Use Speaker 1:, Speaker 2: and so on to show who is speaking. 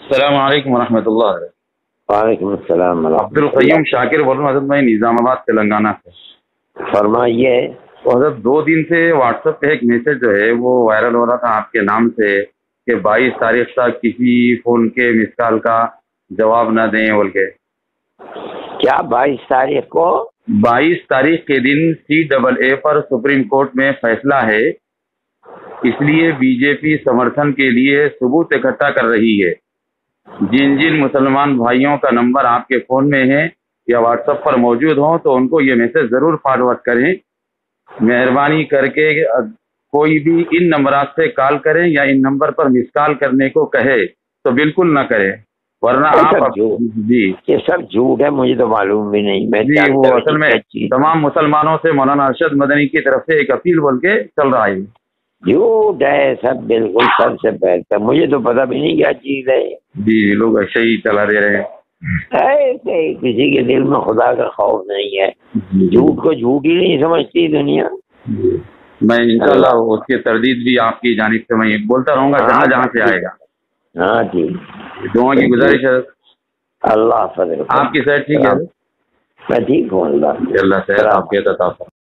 Speaker 1: السلام علیکم ورحمۃ اللہ۔
Speaker 2: وعلیکم السلام
Speaker 1: عبد
Speaker 2: ورحمۃ
Speaker 1: القیوم
Speaker 2: اللہ۔
Speaker 1: شاکر بول رہا ہوں حضرت، میں نظام آباد تلنگانہ سے۔
Speaker 2: فرمائیے۔
Speaker 1: تو حضرت 2 دن سے واٹس ایپ پہ ایک میسج جو ہے وہ وائرل ہو رہا تھا آپ کے نام سے کہ 22 تاریخ تک کسی فون کے مس کال کا جواب نہ دیں بول کے۔
Speaker 2: کیا 22 تاریخ کو؟
Speaker 1: 22 تاریخ کے دن CAA پر سپریم کورٹ میں فیصلہ ہے، اس لیے بی جے پی سمرتھن کے لیے ثبوت اکٹھا کر رہی ہے۔ جن جن مسلمان بھائیوں کا نمبر آپ کے فون میں ہے یا واٹس ایپ پر موجود ہوں تو ان کو یہ میسج ضرور فارورڈ کریں۔ مہربانی کر کے کوئی بھی ان نمبرات سے کال کریں یا ان نمبر پر مس کال کرنے کو کہے تو بالکل نہ کریں، ورنہ آپ جی
Speaker 2: یہ سب جھوٹ ہے، مجھے تو معلوم بھی نہیں، میں
Speaker 1: جی وہ
Speaker 2: جانتا بھی
Speaker 1: اصل
Speaker 2: نہیں
Speaker 1: میں
Speaker 2: کیا چیز۔
Speaker 1: تمام مسلمانوں سے مولانا ارشد مدنی کی طرف سے ایک اپیل بول کے چل رہا ہے۔
Speaker 2: جھوٹ ہے سب، بالکل سب سے پہلے مجھے تو پتہ بھی نہیں کیا چیز ہے۔
Speaker 1: جی لوگ ایسے ہی چلا دے رہے ہیں۔
Speaker 2: کسی کے دل میں خدا کا خوف نہیں ہے، جھوٹ کو جھوٹ ہی نہیں سمجھتی دنیا۔
Speaker 1: میں انشاءاللہ اس کی تردید بھی آپ کی جانب سے میں بولتا رہوں گا جہاں جہاں سے آئے گا۔
Speaker 2: ہاں ٹھیک،
Speaker 1: دعا کی گزارش ہے۔
Speaker 2: اللہ حافظ۔
Speaker 1: آپ کی صحت ٹھیک ہے؟
Speaker 2: میں ٹھیک ہوں، اللہ
Speaker 1: اللہ صحت آپ کے عطا فرمائے۔